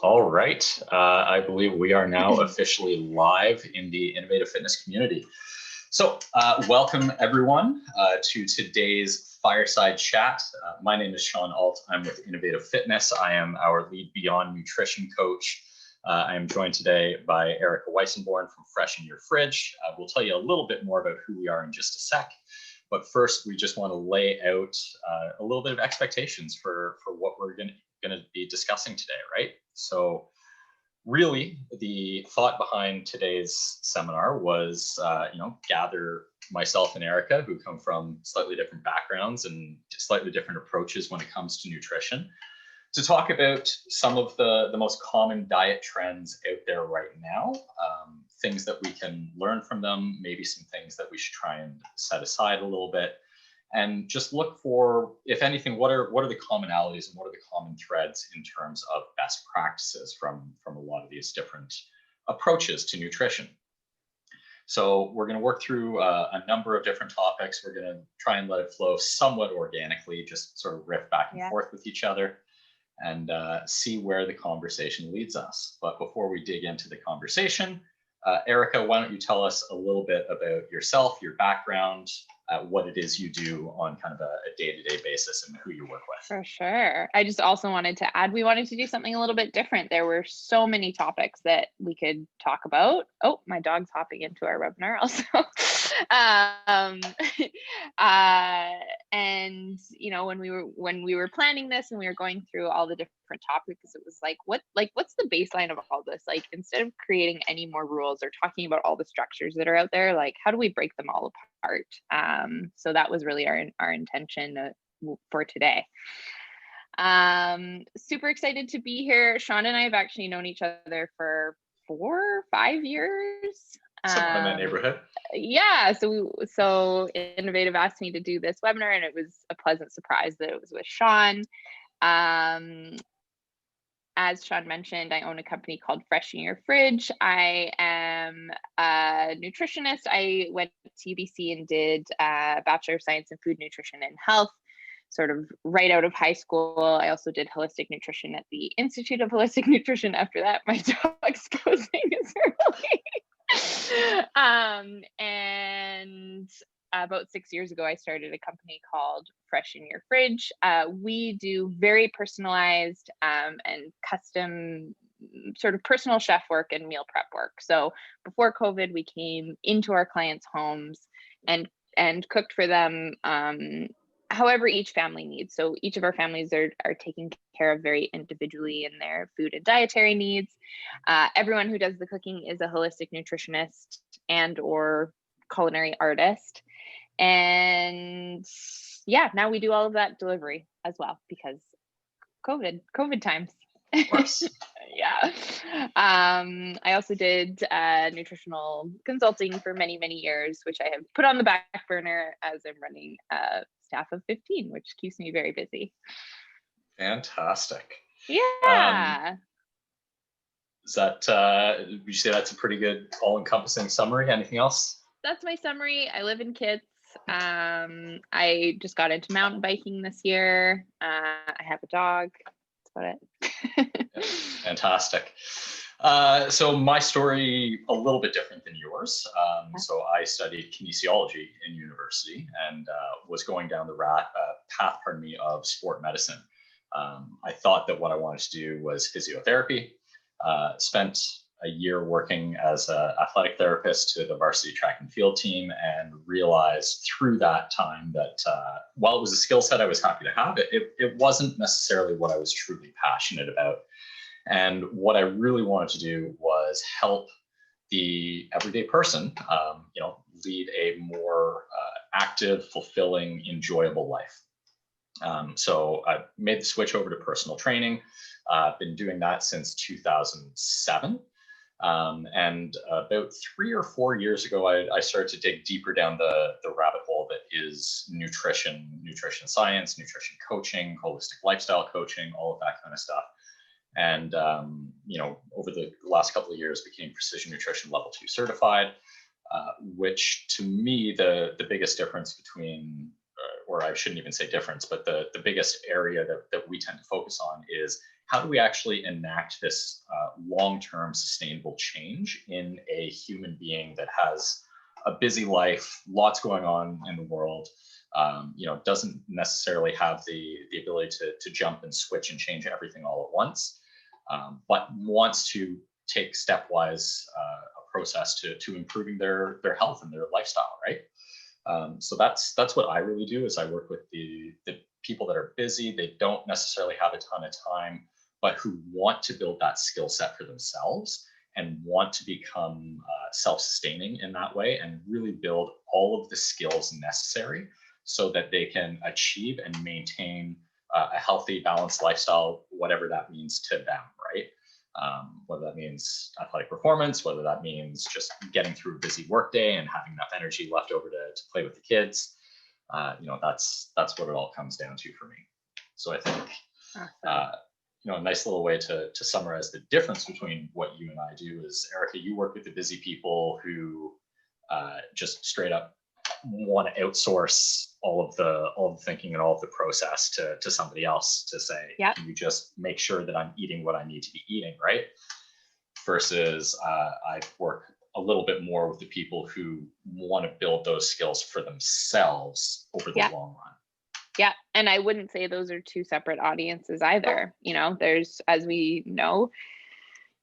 All right. I believe we are now officially live in the Innovative Fitness community. So welcome everyone to today's fireside chat. My name is Sean Allt. I'm with Innovative Fitness. I am our lead Beyond Nutrition coach. I am joined today by Erika Weissenborn from Fresh in Your Fridge. We'll tell you a little bit more about who we are in just a sec. But first, we just want to lay out a little bit of expectations for what we're going to be discussing today, right? So really, the thought behind today's seminar was, gather myself and Erika, who come from slightly different backgrounds and slightly different approaches when it comes to nutrition, to talk about some of the most common diet trends out there right now, things that we can learn from them, maybe some things that we should try and set aside a little bit, and just look for, if anything, what are the commonalities and what are the common threads in terms of best practices from a lot of these different approaches to nutrition. So we're going to work through a number of different topics. We're going to try and let it flow somewhat organically, just sort of riff back and forth with each other and see where the conversation leads us. But before we dig into the conversation, Erika, why don't you tell us a little bit about yourself, your background, what it is you do on kind of a day-to-day basis and who you work with. For sure. I just also wanted to add, we wanted to do something a little bit different. There were so many topics that we could talk about. Oh, my dog's hopping into our webinar also. And when we were planning this and we were going through all the different topics, it was like, what's the baseline of all this? Like, instead of creating any more rules or talking about all the structures that are out there, like, how do we break them all apart? So that was really our intention for today. Super excited to be here. Sean and I have actually known each other for 4 or 5 years. Somewhere in that neighborhood. Yeah. So Innovative asked me to do this webinar, and it was a pleasant surprise that it was with Sean. As Sean mentioned, I own a company called Fresh in Your Fridge. I am a nutritionist. I went to UBC and did a Bachelor of Science in Food Nutrition and Health, sort of right out of high school. I also did holistic nutrition at the Institute of Holistic Nutrition after that. My dog's posing is early. And about 6 years ago, I started a company called Fresh in Your Fridge. We do very personalized and custom sort of personal chef work and meal prep work. So before COVID, we came into our clients' homes and cooked for them however each family needs. So each of our families are taken care of very individually in their food and dietary needs. Everyone who does the cooking is a holistic nutritionist and or culinary artist. And yeah, now we do all of that delivery as well because COVID times. Of course. Yeah. I also did nutritional consulting for many, many years, which I have put on the back burner as I'm running a staff of 15, which keeps me very busy. Fantastic. Yeah. Is that, would you say that's a pretty good all-encompassing summary? Anything else? That's my summary. I live in Kits. I just got into mountain biking this year. I have a dog. That's about it. Yeah, fantastic. So my story, a little bit different than yours. So I studied kinesiology in university and was going down the path of sport medicine. I thought that what I wanted to do was physiotherapy. Spent a year working as an athletic therapist to the varsity track and field team, and realized through that time that while it was a skill set I was happy to have, it wasn't necessarily what I was truly passionate about. And what I really wanted to do was help the everyday person, lead a more active, fulfilling, enjoyable life. So I made the switch over to personal training. I've been doing that since 2007. And about 3 or 4 years ago, I started to dig deeper down the rabbit hole that is nutrition science, nutrition coaching, holistic lifestyle coaching, all of that kind of stuff. And, over the last couple of years became Precision Nutrition Level 2 certified, which to me, the biggest difference between or I shouldn't even say difference, but the biggest area that we tend to focus on is how do we actually enact this long-term sustainable change in a human being that has a busy life, lots going on in the world, doesn't necessarily have the ability to jump and switch and change everything all at once, but wants to take stepwise a process to improving their health and their lifestyle, right? So that's what I really do is I work with the people that are busy. They don't necessarily have a ton of time, but who want to build that skill set for themselves and want to become self-sustaining in that way and really build all of the skills necessary so that they can achieve and maintain a healthy, balanced lifestyle, whatever that means to them, right? Whether that means athletic performance, whether that means just getting through a busy workday and having enough energy left over to play with the kids. That's what it all comes down to for me. So I think, a nice little way to summarize the difference between what you and I do is, Erika, you work with the busy people who just straight up want to outsource all of the thinking and all of the process to somebody else to say, can you just make sure that I'm eating what I need to be eating, right? Versus I work a little bit more with the people who want to build those skills for themselves over the long run. Yeah. And I wouldn't say those are two separate audiences either. There's, as we know,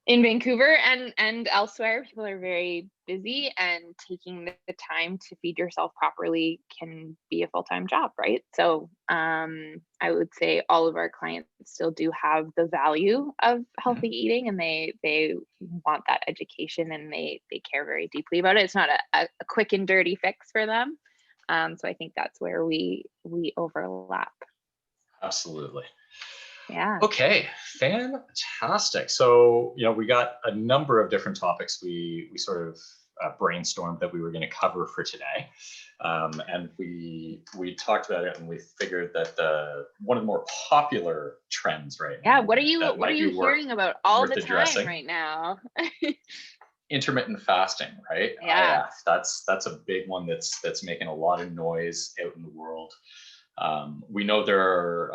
in Vancouver and elsewhere, people are very busy, and taking the time to feed yourself properly can be a full-time job, right? So I would say all of our clients still do have the value of healthy eating, and they want that education, and they care very deeply about it. It's not a quick and dirty fix for them. So I think that's where we overlap. Absolutely. Yeah. Okay, fantastic. So, we got a number of different topics we sort of brainstormed that we were going to cover for today. And we talked about it, and we figured that one of the more popular trends right now. Yeah, what are you hearing about all the time right now? Intermittent fasting, right? Yeah. That's a big one that's making a lot of noise out in the world. We know there are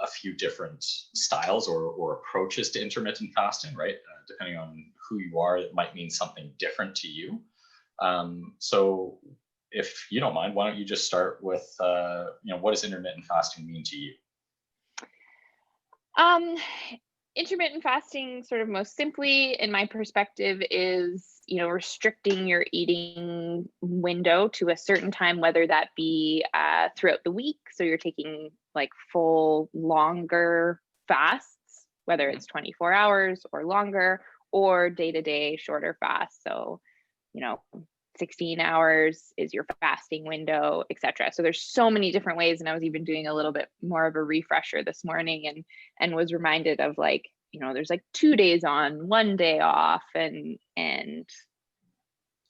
a few different styles or approaches to intermittent fasting, right? Depending on who you are, it might mean something different to you. So if you don't mind, why don't you just start with, what does intermittent fasting mean to you? Intermittent fasting, sort of most simply, in my perspective, is restricting your eating window to a certain time, whether that be throughout the week, so you're taking like full longer fasts, whether it's 24 hours or longer, or day-to-day shorter fasts. So 16 hours is your fasting window, etc. So there's so many different ways. And I was even doing a little bit more of a refresher this morning, and was reminded of there's like 2 days on, 1 day off, and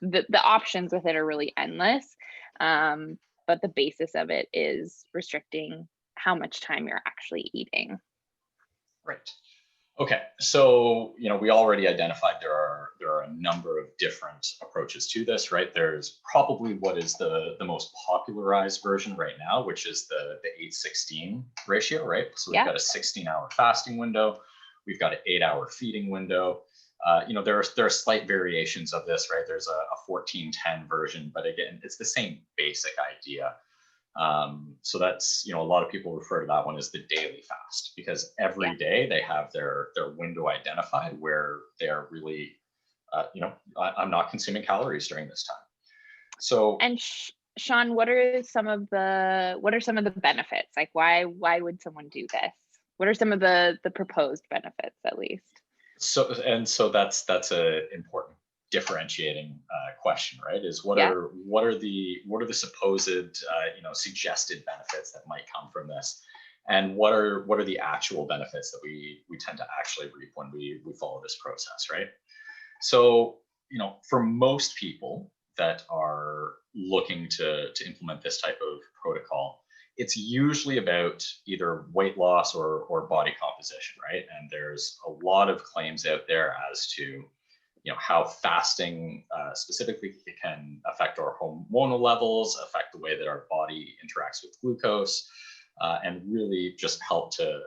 the options with it are really endless. But the basis of it is restricting how much time you're actually eating. Right. Okay, so we already identified there are a number of different approaches to this, right? There's probably what is the most popularized version right now, which is the 8-16 ratio, right? So we've got a 16-hour fasting window, we've got an 8-hour feeding window. There are slight variations of this, right? There's a 14-10 version, but again, it's the same basic idea. So that's, a lot of people refer to that one as the daily fast, because every day they have their window identified where they're really, I'm not consuming calories during this time. So, and Sean, what are some of the benefits? Like, why would someone do this? What are some of the proposed benefits, at least? So that's a important differentiating question, right? Is what are the supposed suggested benefits that might come from this, and what are the actual benefits that we tend to actually reap when we follow this process, right? So for most people that are looking to implement this type of protocol, it's usually about either weight loss or body composition, right? And there's a lot of claims out there as to how fasting specifically can affect our hormonal levels, affect the way that our body interacts with glucose, and really just help to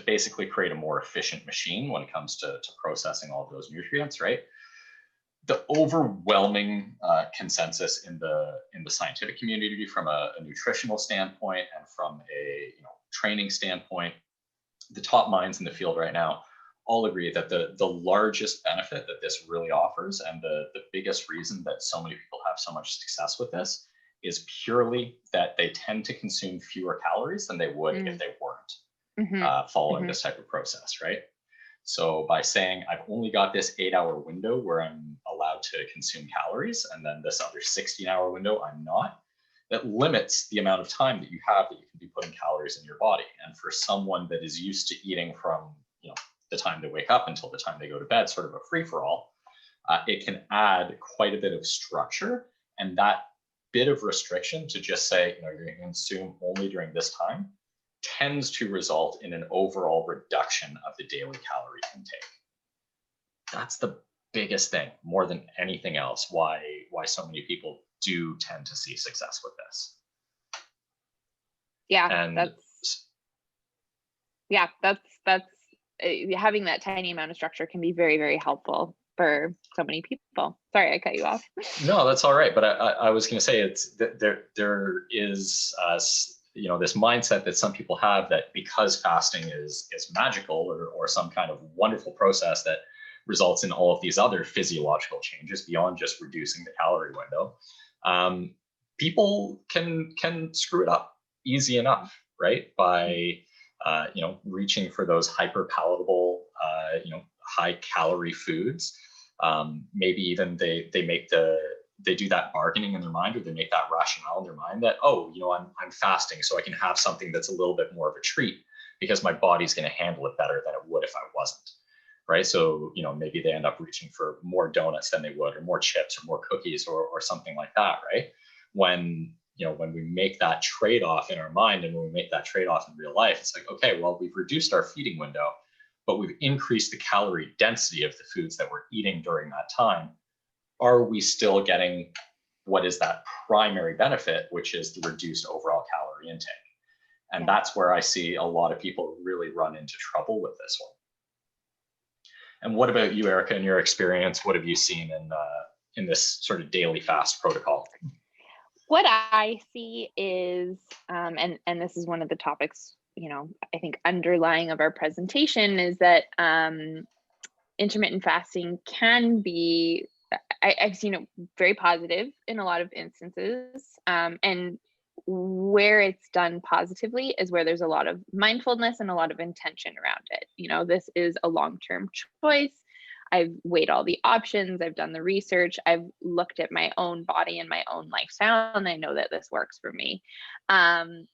basically create a more efficient machine when it comes to processing all of those nutrients, right? The overwhelming consensus in the scientific community, from a nutritional standpoint and from a training standpoint, the top minds in the field right now all agree that the largest benefit that this really offers, and the biggest reason that so many people have so much success with this, is purely that they tend to consume fewer calories than they would if they weren't following this type of process, right? So by saying I've only got this 8-hour window where I'm allowed to consume calories, and then this other 16-hour window I'm not, that limits the amount of time that you have that you can be putting calories in your body. And for someone that is used to eating from the time they wake up until the time they go to bed, sort of a free-for-all, it can add quite a bit of structure. And that bit of restriction to just say you're going to consume only during this time tends to result in an overall reduction of the daily calorie intake. That's the biggest thing, more than anything else, why so many people do tend to see success with this. Yeah, and that's having that tiny amount of structure can be very, very helpful for so many people. Sorry, I cut you off. No, that's all right. But I was going to say it's there is this mindset that some people have that because fasting is magical or some kind of wonderful process that results in all of these other physiological changes beyond just reducing the calorie window, people can screw it up easy enough, right? By reaching for those hyper palatable, high calorie foods. Maybe even they do that bargaining in their mind, or they make that rationale in their mind that, I'm fasting, so I can have something that's a little bit more of a treat because my body's going to handle it better than it would if I wasn't. Right. So, maybe they end up reaching for more donuts than they would, or more chips, or more cookies, or something like that. Right. When we make that trade-off in our mind, and when we make that trade-off in real life, it's like, okay, well, we've reduced our feeding window, but we've increased the calorie density of the foods that we're eating during that time. Are we still getting what is that primary benefit, which is the reduced overall calorie intake? And that's where I see a lot of people really run into trouble with this one. And what about you, Erika, in your experience? What have you seen in this sort of daily fast protocol? What I see is, and this is one of the topics, I think underlying of our presentation, is that intermittent fasting can be, I've seen it very positive in a lot of instances. And where it's done positively is where there's a lot of mindfulness and a lot of intention around it. This is a long-term choice. I've weighed all the options. I've done the research. I've looked at my own body and my own lifestyle, and I know that this works for me.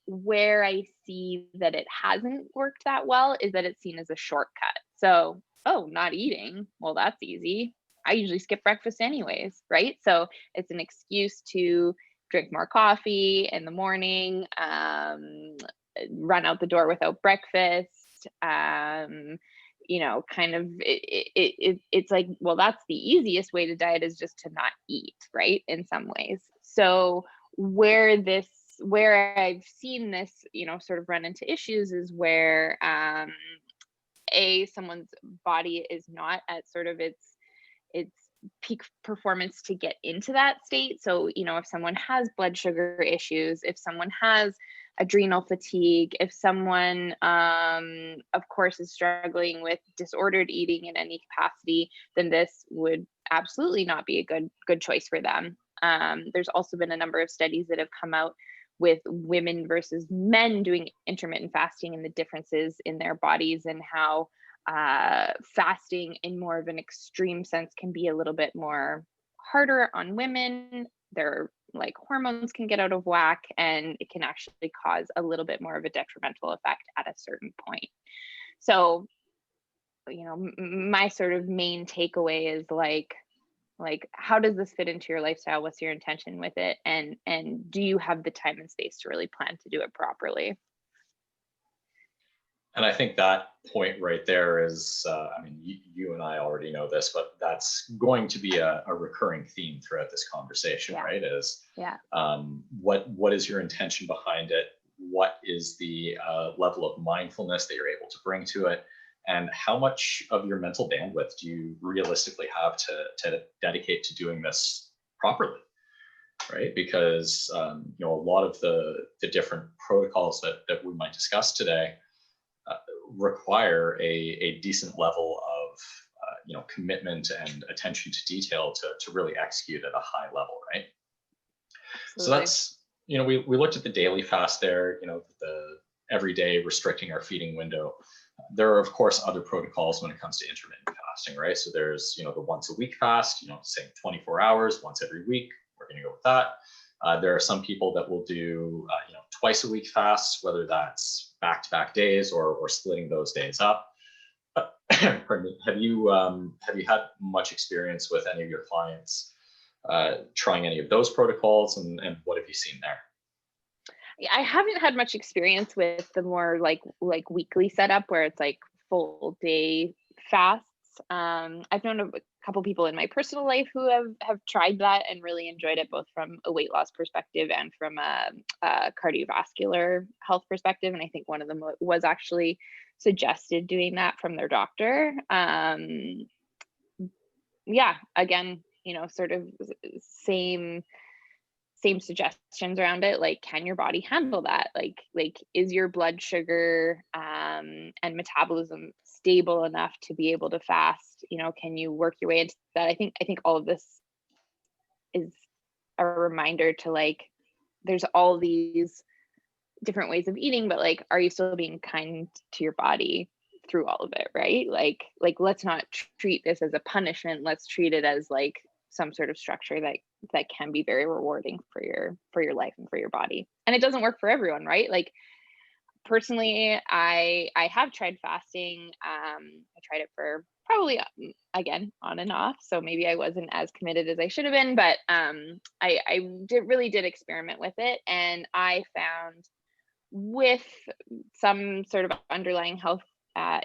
Where I see that it hasn't worked that well is that it's seen as a shortcut. So, not eating. Well, that's easy. I usually skip breakfast anyways, right? So it's an excuse to drink more coffee in the morning, run out the door without breakfast, kind of it's like, well, that's the easiest way to diet, is just to not eat, right? In some ways. So where I've seen this, sort of run into issues is where someone's body is not at sort of its peak performance to get into that state. So, if someone has blood sugar issues, if someone has adrenal fatigue, if someone, of course, is struggling with disordered eating in any capacity, then this would absolutely not be a good choice for them. There's also been a number of studies that have come out with women versus men doing intermittent fasting, and the differences in their bodies, and how fasting in more of an extreme sense can be a little bit more harder on women. Their hormones can get out of whack, and it can actually cause a little bit more of a detrimental effect at a certain point. So, my sort of main takeaway is how does this fit into your lifestyle? What's your intention with it? And do you have the time and space to really plan to do it properly? And I think that point right there is, I mean, you and I already know this, but that's going to be a recurring theme throughout this conversation, Yeah. right? Is Yeah. what is your intention behind it? What is the level of mindfulness that you're able to bring to it? And how much of your mental bandwidth do you realistically have to dedicate to doing this properly? Right? Because you know, a lot of the different protocols that we might discuss today require a decent level of you know, commitment and attention to detail to really execute at a high level, right? So Absolutely. that's, you know, we looked at the daily fast there, you know, the everyday restricting our feeding window. There are of course other protocols when it comes to intermittent fasting, right? So there's, you know, the once a week fast, you know, saying 24 hours, once every week. We're going to go with that. There are some people that will do, you know, twice a week fasts, whether that's back-to-back days or splitting those days up. Pardon me. Have you had much experience with any of your clients trying any of those protocols, and what have you seen there? Yeah, I haven't had much experience with the more like weekly setup where it's like full day fasts. I've known a couple people in my personal life who have tried that and really enjoyed it, both from a weight loss perspective and from a cardiovascular health perspective. And I think one of them was actually suggested doing that from their doctor. Yeah, again, you know, sort of same suggestions around it, like can your body handle that, like is your blood sugar and metabolism stable enough to be able to fast, you know, can you work your way into that. I think all of this is a reminder to like there's all these different ways of eating, but like are you still being kind to your body through all of it, right? Like let's not treat this as a punishment, let's treat it as like some sort of structure that can be very rewarding for your life and for your body. And it doesn't work for everyone, right? Like personally, I have tried fasting. I tried it for probably again on and off, so maybe I wasn't as committed as I should have been, but I did experiment with it, and I found with some sort of underlying health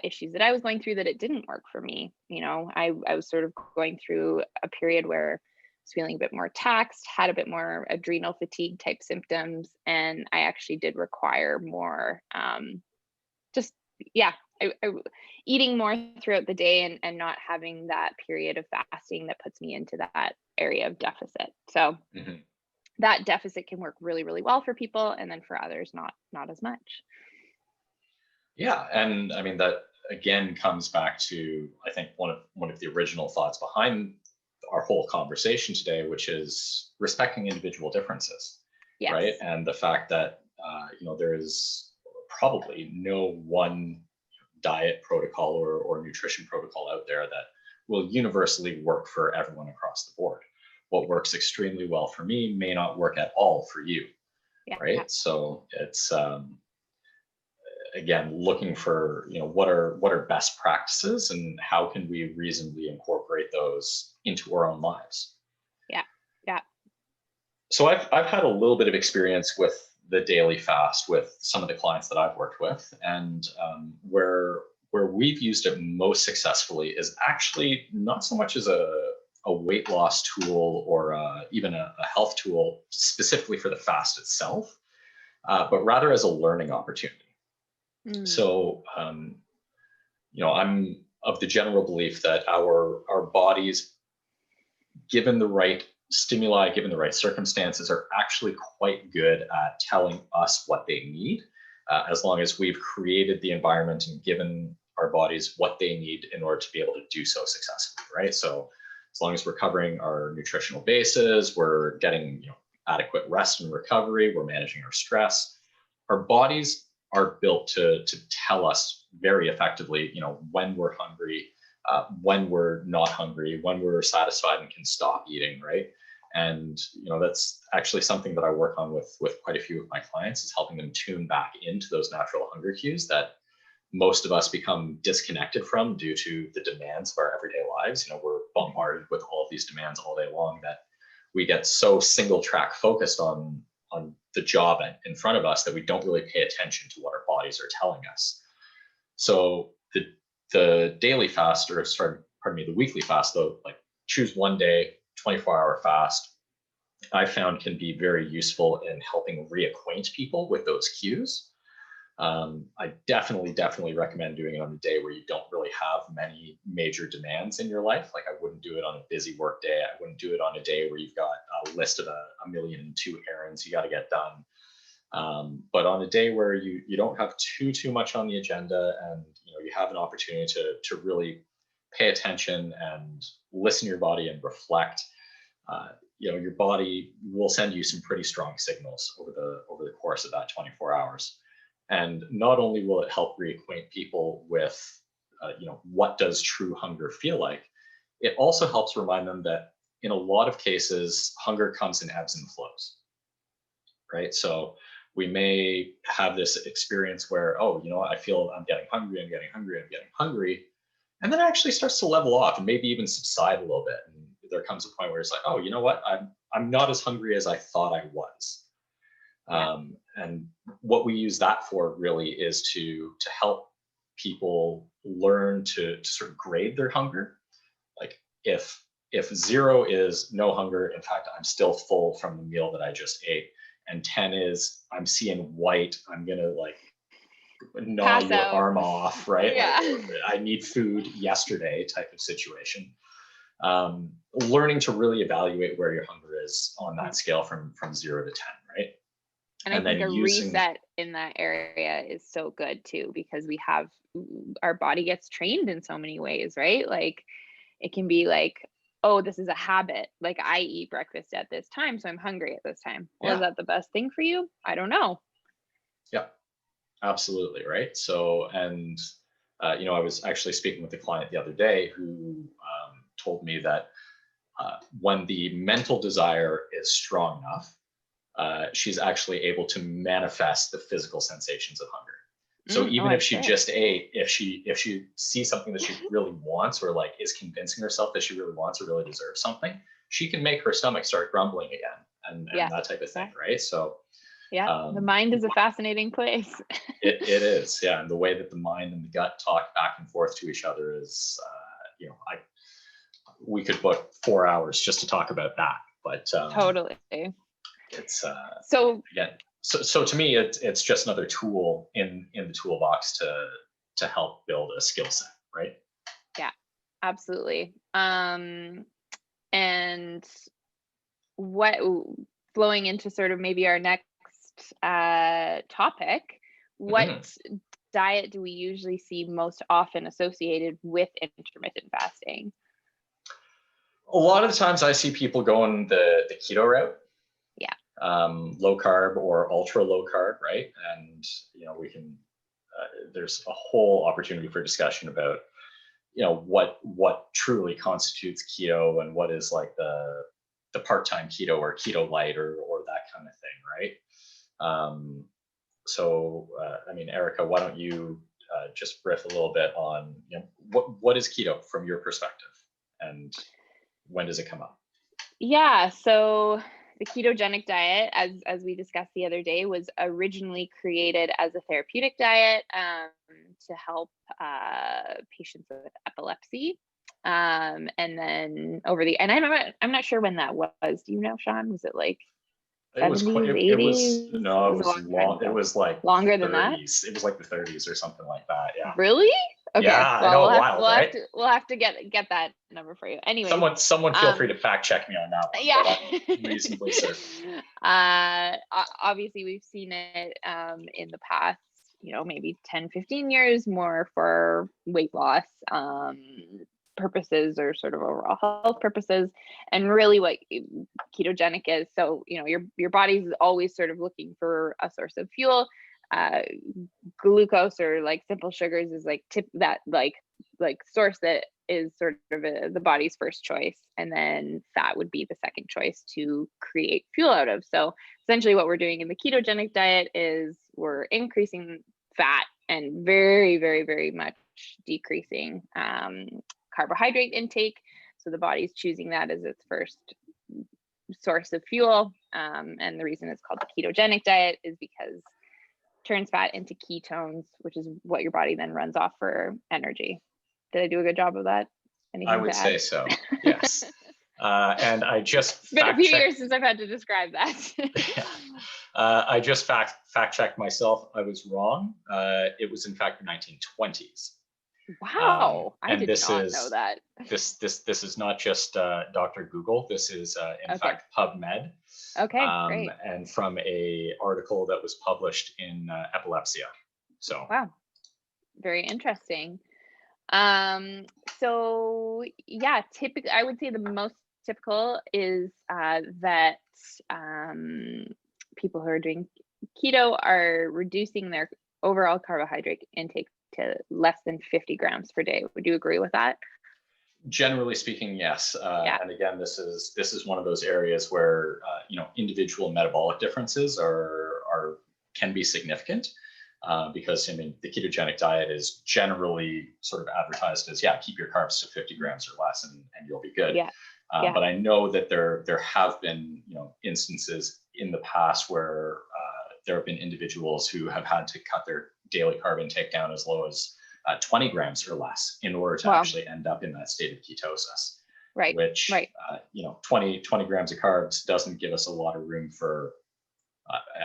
issues that I was going through that it didn't work for me. You know, I was sort of going through a period where I was feeling a bit more taxed, had a bit more adrenal fatigue type symptoms, and I actually did require more just, yeah, I eating more throughout the day and not having that period of fasting that puts me into that area of deficit. So Mhm. that deficit can work really, really well for people, and then for others, not as much. Yeah, and I mean that again comes back to, I think, one of the original thoughts behind our whole conversation today, which is respecting individual differences, right? Yes. And the fact that you know, there is probably no one diet protocol or nutrition protocol out there that will universally work for everyone across the board. What works extremely well for me may not work at all for you, Yeah. right? So it's again looking for, you know, what are best practices and how can we reasonably incorporate those into our own lives. Yeah. Yeah. So I've had a little bit of experience with the daily fast with some of the clients that I've worked with, and where we've used it most successfully is actually not so much as a weight loss tool or even a health tool specifically for the fast itself, but rather as a learning opportunity. Mm. So you know, I'm of the general belief that our bodies, given the right stimuli, given the right circumstances, are actually quite good at telling us what they need, as long as we've created the environment and given our bodies what they need in order to be able to do so successfully, right? So as long as we're covering our nutritional bases, we're getting, you know, adequate rest and recovery, we're managing our stress, our bodies are built to tell us very effectively, you know, when we're hungry, when we're not hungry, when we're satisfied and can stop eating, right? And you know, that's actually something that I work on with quite a few of my clients, is helping them tune back into those natural hunger cues that most of us become disconnected from due to the demands of our everyday lives. You know, we're bombarded with all of these demands all day long that we get so single track focused on the job in front of us that we don't really pay attention to what our bodies are telling us. So the daily fast, or sorry, pardon me, the weekly fast though, like choose one day, 24-hour fast, I found can be very useful in helping reacquaint people with those cues. I definitely recommend doing it on a day where you don't really have many major demands in your life. Like I wouldn't do it on a busy work day. I wouldn't do it on a day where you've got a list of a million and two errands you got to get done. But on a day where you don't have too much on the agenda, and you have an opportunity to really pay attention and listen to your body and reflect, your body will send you some pretty strong signals over the course of that 24 hours. And not only will it help reacquaint people with, what does true hunger feel like, it also helps remind them that in a lot of cases, hunger comes in ebbs and flows, right? So we may have this experience where, I feel I'm getting hungry, I'm getting hungry. And then it actually starts to level off and maybe even subside a little bit. And there comes a point where it's like, oh, you know what? I'm not as hungry as I thought I was. And what we use that for really is to help people learn to sort of grade their hunger. Like if 0 is no hunger, in fact, I'm still full from the meal that I just ate, and 10 is I'm seeing white, I'm gonna like gnaw Pass your out. arm off, right? Yeah. Like, I need food yesterday type of situation. Learning to really evaluate where your hunger is on that scale from 0 to 10, right? And I think a reset in that area is so good too, because our body gets trained in so many ways, right? Like it can be like, oh, this is a habit. Like I eat breakfast at this time, so I'm hungry at this time. Well, is that the best thing for you? I don't know. Yeah, absolutely. Right. So, and, I was actually speaking with a client the other day who told me that when the mental desire is strong enough, she's actually able to manifest the physical sensations of hunger. So even if she just ate, if she sees something that she really wants, or like is convincing herself that she really wants or really deserves something, she can make her stomach start grumbling again, and that type of thing, right? So the mind is a fascinating place. it is, yeah. And the way that the mind and the gut talk back and forth to each other is, we could book 4 hours just to talk about that, but totally. It's so again, so to me, it's just another tool in the toolbox to help build a skill set, right? Yeah, absolutely. And what flowing into sort of maybe our next topic, what diet do we usually see most often associated with intermittent fasting? A lot of the times I see people going the keto route. Low carb or ultra low carb, right? And we can there's a whole opportunity for discussion about what truly constitutes keto and what is like the part-time keto or keto light or that kind of thing, right? So Erika, why don't you just riff a little bit on what is keto from your perspective, and when does it come up? Yeah, so the ketogenic diet, as we discussed the other day, was originally created as a therapeutic diet to help patients with epilepsy. And then I'm not sure when that was. Do you know, Sean? Was it like 70s, 80s? It was like longer 30s. Than that. It was like the 30s or something like that. Yeah. Really? Okay. Yeah, well, I know, we'll have to get that number for you. Anyway, someone feel free to fact check me on that one. Yeah, I'm reasonably certain. Obviously, we've seen it in the past, maybe 10, 15 years, more for weight loss purposes or sort of overall health purposes. And really, what ketogenic is, so your body's always sort of looking for a source of fuel. Glucose or like simple sugars is like like source that is sort of the body's first choice, and then fat would be the second choice to create fuel out of. So essentially what we're doing in the ketogenic diet is we're increasing fat and very, very, very much decreasing carbohydrate intake. So the body's choosing that as its first source of fuel, and the reason it's called the ketogenic diet is because turns fat into ketones, which is what your body then runs off for energy. Did I do a good job of that? Anything I would to add? say so, yes. And I just It's been a few years since I've had to describe that. Yeah. I just fact checked myself. I was wrong. It was in fact the 1920s. Wow, I and did not know that. This is not just Dr. Google. This is in fact PubMed. Okay, great. And from a article that was published in Epilepsia. So wow, very interesting. So yeah, typically I would say the most typical is that people who are doing keto are reducing their overall carbohydrate intake to less than 50 grams per day. Would you agree with that? generally speaking, yes. Yeah. And again, this is one of those areas where individual metabolic differences can be significant. Because I mean, the ketogenic diet is generally sort of advertised as, keep your carbs to 50 grams or less and you'll be good. Yeah. But I know that there have been instances in the past where there have been individuals who have had to cut their daily carb intake down as low as 20 grams or less in order to actually end up in that state of ketosis. Right. Which 20 grams of carbs doesn't give us a lot of room for.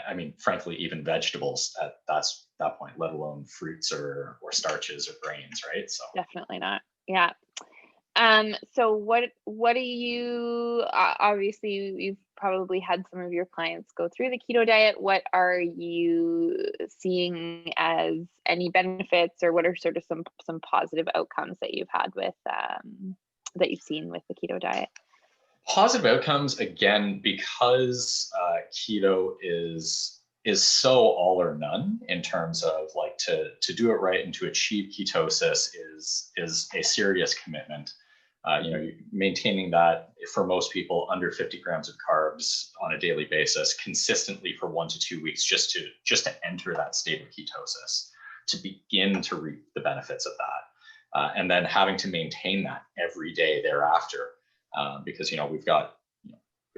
I mean, frankly, even vegetables at that point, let alone fruits or starches or grains, right? So definitely not. Yeah. So what do you, obviously you've probably had some of your clients go through the keto diet. What are you seeing as any benefits, or what are sort of some positive outcomes that you've had with, that you've seen with the keto diet? Positive outcomes, again, because keto is so all or none in terms of like to do it right and to achieve ketosis is a serious commitment. Maintaining that for most people under 50 grams of carbs on a daily basis consistently for 1 to 2 weeks, just to enter that state of ketosis, to begin to reap the benefits of that, and then having to maintain that every day thereafter. Because we've got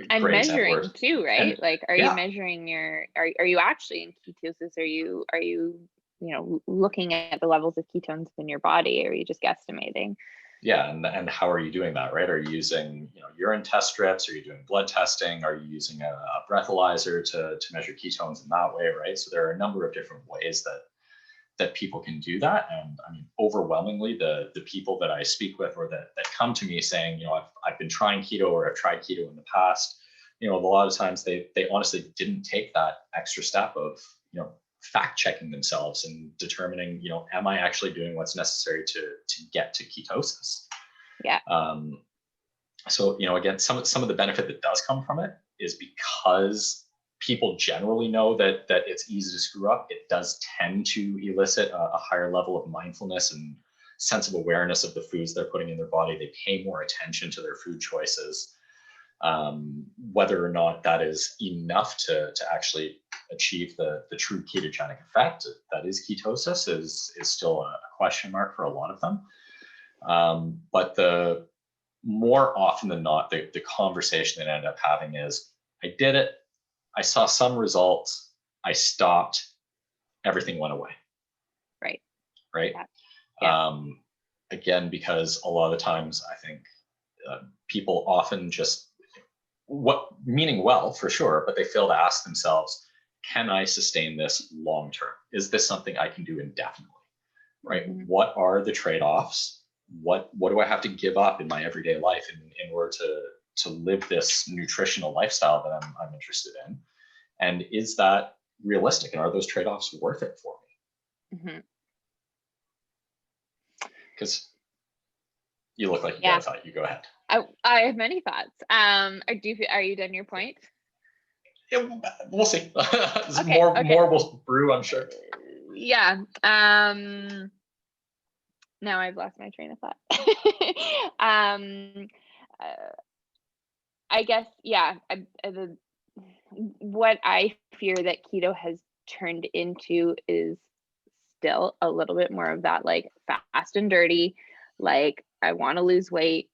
and measuring too, right? Are you measuring are you actually in ketosis? Are you looking at the levels of ketones in your body, or are you just guesstimating? Yeah, and how are you doing that, right? Are you using urine test strips? Are you doing blood testing? Are you using a breathalyzer to measure ketones in that way, right? So there are a number of different ways that people can do that. And I mean, overwhelmingly, the people that I speak with or that come to me saying, I've been trying keto or I've tried keto in the past, a lot of times they honestly didn't take that extra step of, fact checking themselves and determining, am I actually doing what's necessary to get to ketosis? Yeah. So, again, some of the benefit that does come from it is because people generally know that it's easy to screw up. It does tend to elicit a higher level of mindfulness and sense of awareness of the foods they're putting in their body. They pay more attention to their food choices. Whether or not that is enough to actually achieve the true ketogenic effect that is ketosis is still a question mark for a lot of them. But the more often than not, the conversation that I end up having is, I did it, I saw some results, I stopped, everything went away. Right. Yeah. Again, because a lot of the times I think people often just meaning well for sure, but they fail to ask themselves, can I sustain this long term? Is this something I can do indefinitely? Right? Mm-hmm. What are the trade-offs? What do I have to give up in my everyday life in order to live this nutritional lifestyle that I'm interested in? And is that realistic? And are those trade-offs worth it for me? Because you look like you got a thought. You go ahead. I have many thoughts. Are you done your point? Yeah, we'll see. Okay, more will brew, I'm sure. Yeah. Now I've lost my train of thought. I guess, what I fear that keto has turned into is still a little bit more of that, like, fast and dirty, like, I want to lose weight.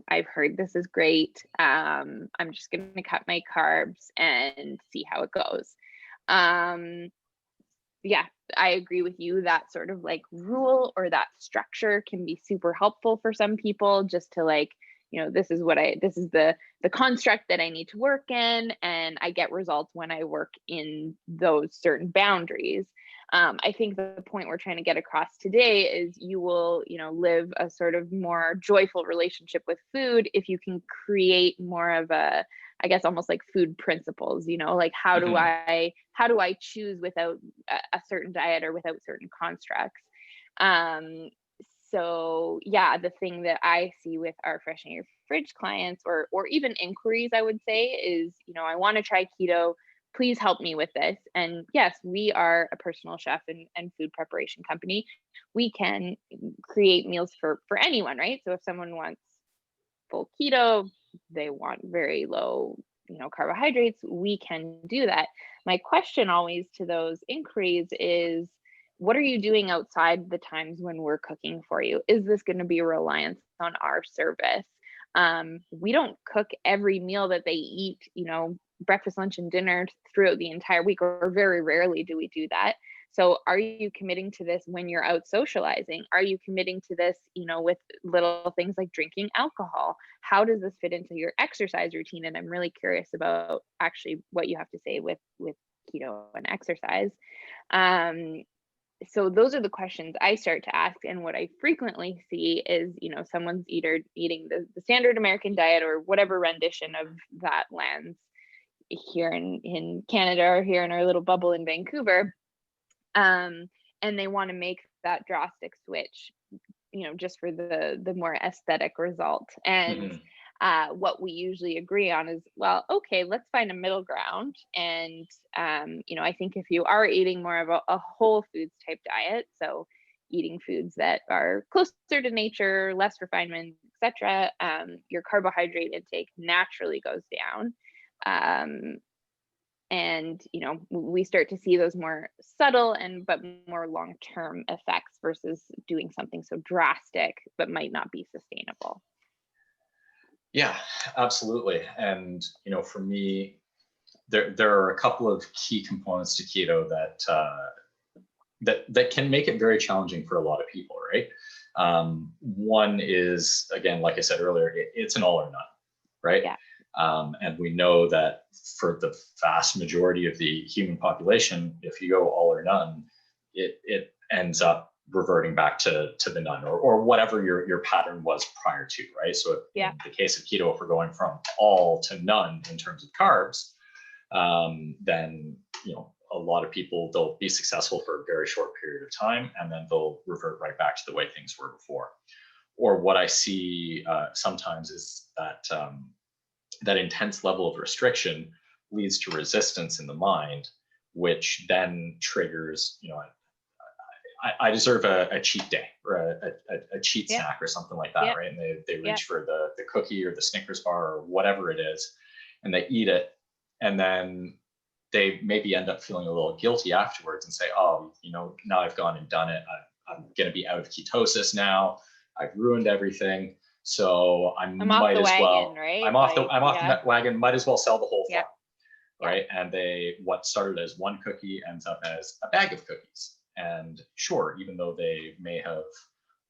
I've heard this is great. I'm just going to cut my carbs and see how it goes. yeah, I agree with you. That sort of like rule or that structure can be super helpful for some people, just to like, this is the construct that I need to work in, and I get results when I work in those certain boundaries. I think the point we're trying to get across today is you will, live a sort of more joyful relationship with food if you can create more of a, I guess, almost like food principles, like how do Mhm. I choose without a certain diet or without certain constructs. Um, so yeah, the thing that I see with our Fresh in Your Fridge clients, or even inquiries, I would say, is, I want to try keto. Please help me with this. And yes, we are a personal chef and food preparation company. We can create meals for anyone, right? So if someone wants full keto, they want very low, carbohydrates, we can do that. My question always to those inquiries is, what are you doing outside the times when we're cooking for you? Is this going to be a reliance on our service? We don't cook every meal that they eat, breakfast, lunch, and dinner throughout the entire week, or very rarely do we do that. So are you committing to this when you're out socializing? Are you committing to this, with little things like drinking alcohol? How does this fit into your exercise routine? And I'm really curious about actually what you have to say with keto and exercise. Um, so those are the questions I start to ask. And what I frequently see is, someone's either eating the standard American diet or whatever rendition of that lands here in Canada, or here in our little bubble in Vancouver. And they want to make that drastic switch, just for the more aesthetic result. And Mhm. what we usually agree on is, well, okay, let's find a middle ground. And I think if you are eating more of a whole foods type diet, so eating foods that are closer to nature, less refinement, etc., your carbohydrate intake naturally goes down. Um, and we start to see those more subtle but more long-term effects versus doing something so drastic but might not be sustainable. Yeah, absolutely. And for me, there are a couple of key components to keto that can make it very challenging for a lot of people, right? One is, again, like I said earlier, it's an all or none, right? Yeah. And we know that for the vast majority of the human population, if you go all or none, it ends up reverting back to the none, or whatever your pattern was prior to, right? So Yeah. in the case of keto, if we're going from all to none in terms of carbs, then a lot of people, they'll be successful for a very short period of time, and then they'll revert right back to the way things were before. Or what I see sometimes is that intense level of restriction leads to resistance in the mind, which then triggers, I deserve a cheat day, or a cheat Yeah. snack or something like that, Yeah. right? And they Yeah. reach for the cookie or the Snickers bar or whatever it is, and they eat it, and then they maybe end up feeling a little guilty afterwards and say, oh, now I've gone and done it. I'm going to be out of ketosis now. I've ruined everything. So I I'm off might the as wagon, well, right? I'm off Yeah. the wagon, might as well sell the whole Yeah. farm, Yeah. right? And what started as one cookie ends up as a bag of cookies. And sure, even though they may have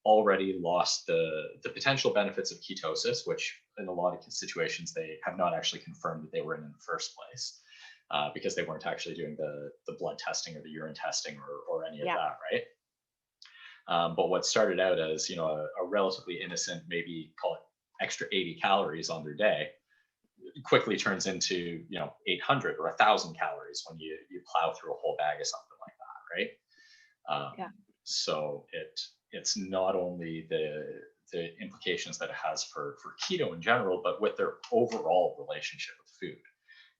already lost the potential benefits of ketosis, which in a lot of situations they have not actually confirmed that they were in the first place, because they weren't actually doing the blood testing or the urine testing or any of Yeah. that, right? But what started out as a relatively innocent, maybe call it extra 80 calories on their day, quickly turns into 800 or 1,000 calories when you plow through a whole bag of something like that, right? Yeah. So it's not only the implications that it has for keto in general, but with their overall relationship with food.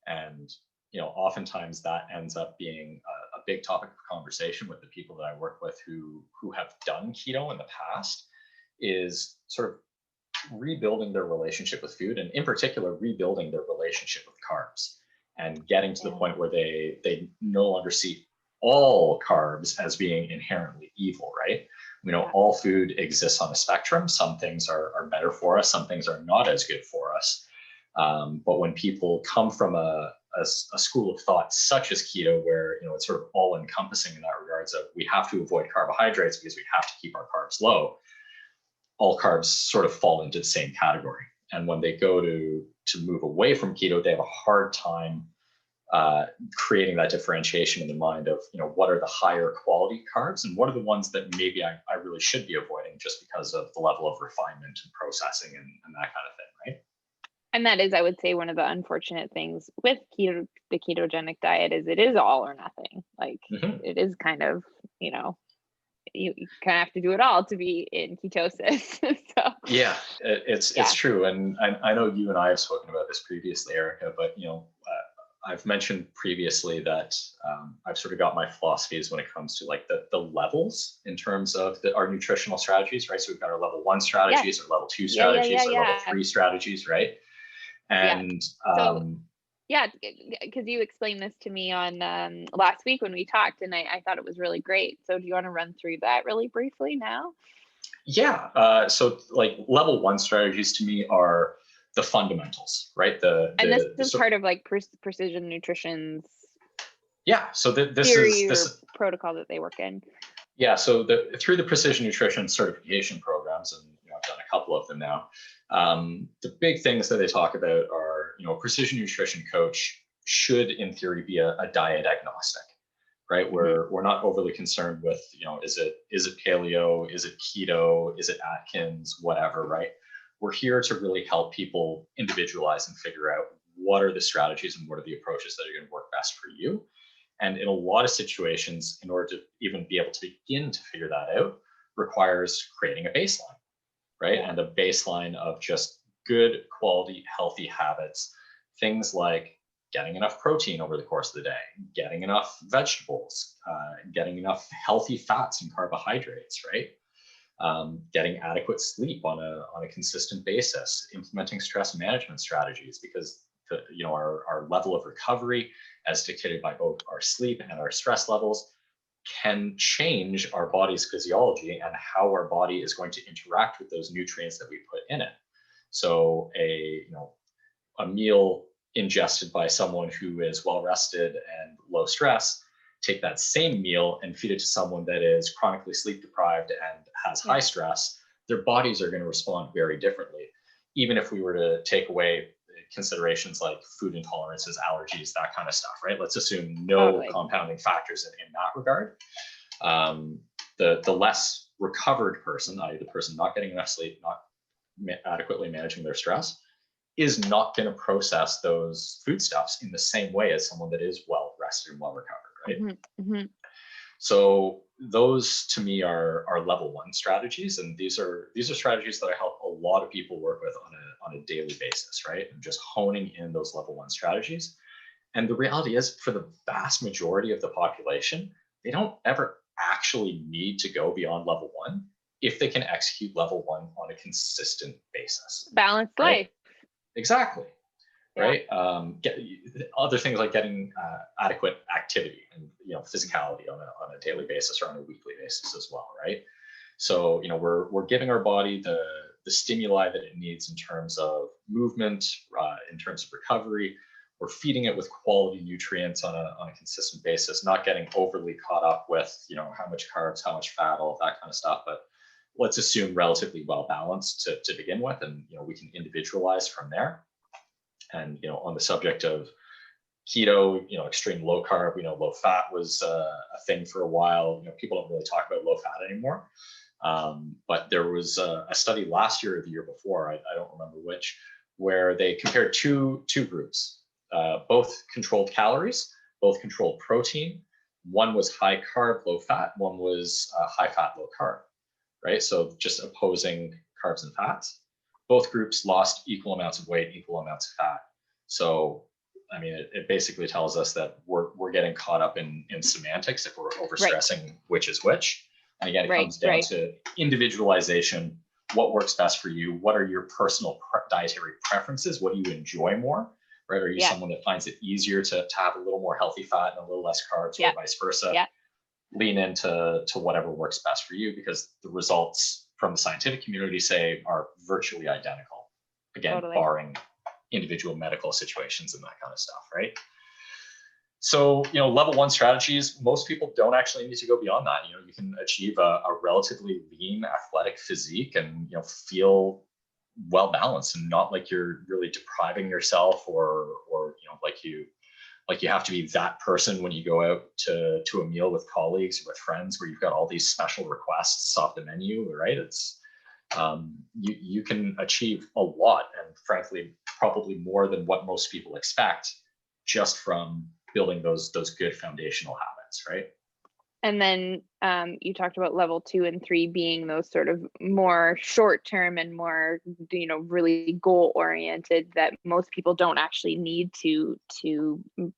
And oftentimes that ends up being a big topic of conversation with the people that I work with who have done keto in the past, is sort of rebuilding their relationship with food, and in particular rebuilding their relationship with carbs, and getting to the Yeah. point where they no longer see all carbs as being inherently evil, right? Yeah. All food exists on a spectrum. Some things are better for us, some things are not as good for us. But when people come from a a school of thought such as keto, where it's sort of all encompassing in that regards of we have to avoid carbohydrates because we have to keep our carbs low. All carbs sort of fall into the same category. And when they go to move away from keto, they have a hard time creating that differentiation in the mind of, what are the higher quality carbs and what are the ones that maybe I really should be avoiding just because of the level of refinement and processing and that kind of thing, right? And that is, I would say, one of the unfortunate things with keto, the ketogenic diet, is it is all or nothing. Like it is kind of, you kind of have to do it all to be in ketosis. So yeah, it's true. And I know you and I have spoken about this previously, Erika, but I've mentioned previously that I've sort of got my philosophies when it comes to like the levels in terms of our nutritional strategies, right? So we've got our level 1 strategies, our level 2 strategies, our level 3 strategies, right? And because you explained this to me on last week when we talked, and I thought it was really great. So do you want to run through that really briefly now? Yeah. So like level 1 strategies to me are the fundamentals, right? This is part of like precision nutrition's so this theory is or protocol that they work in. Yeah, so through the precision nutrition certification programs, and I've done a couple of them now. The big things that they talk about are, a precision nutrition coach should, in theory, be a diet agnostic, right? We're not overly concerned with, is it paleo, is it keto, is it Atkins, whatever, right? We're here to really help people individualize and figure out what are the strategies and what are the approaches that are going to work best for you. And in a lot of situations, in order to even be able to begin to figure that out, requires creating a baseline, right? And a baseline of just good quality, healthy habits. Things like getting enough protein over the course of the day, getting enough vegetables, getting enough healthy fats and carbohydrates, right? Getting adequate sleep on a consistent basis, implementing stress management strategies, because our level of recovery, as dictated by both our sleep and our stress levels, can change our body's physiology and how our body is going to interact with those nutrients that we put in it. So a meal ingested by someone who is well rested and low stress, take that same meal and feed it to someone that is chronically sleep deprived and has high stress, their bodies are going to respond very differently. Even if we were to take away considerations like food intolerances, allergies, that kind of stuff, right? Let's assume no compounding factors in that regard. The less recovered person, i.e. the person not getting enough sleep, not adequately managing their stress, is not going to process those foodstuffs in the same way as someone that is well rested and well recovered, right? So those to me are level 1 strategies, and these are strategies that I help a lot of people work with on a daily basis, right? And just honing in those level 1 strategies. And the reality is, for the vast majority of the population, they don't ever actually need to go beyond level 1 if they can execute level 1 on a consistent basis. Balanced life. Exactly. Right. Get other things like getting adequate activity and physicality on a daily basis or on a weekly basis as well. Right. So we're giving our body the stimuli that it needs in terms of movement, in terms of recovery. We're feeding it with quality nutrients on a consistent basis, not getting overly caught up with how much carbs, how much fat, all of that kind of stuff. But let's assume relatively well balanced to begin with, and we can individualize from there. And on the subject of keto, extreme low carb, low fat was a thing for a while. People don't really talk about low fat anymore. But there was a study last year or the year before, I don't remember which, where they compared two groups, both controlled calories, both controlled protein. One was high carb, low fat. One was high fat, low carb, right? So just opposing carbs and fats. Both groups lost equal amounts of weight, equal amounts of fat. So, I mean, it basically tells us that we're getting caught up in semantics if we're overstressing which is which. And again, it comes down to individualization. What works best for you? What are your personal dietary preferences? What do you enjoy more? Right? Are you someone that finds it easier to have a little more healthy fat and a little less carbs, or vice versa? Lean into whatever works best for you, because the results from the scientific community say are virtually identical. Again, barring individual medical situations and that kind of stuff, right? So, level one strategies, most people don't actually need to go beyond that. You can achieve a relatively lean athletic physique and, feel well balanced and not like you're really depriving yourself or, like you have to be that person when you go out to a meal with colleagues or with friends where you've got all these special requests off the menu, right? It's, you can achieve a lot, and frankly, probably more than what most people expect just from building those good foundational habits, right? And then you talked about level 2 and 3 being those sort of more short term and more, really goal oriented that most people don't actually need to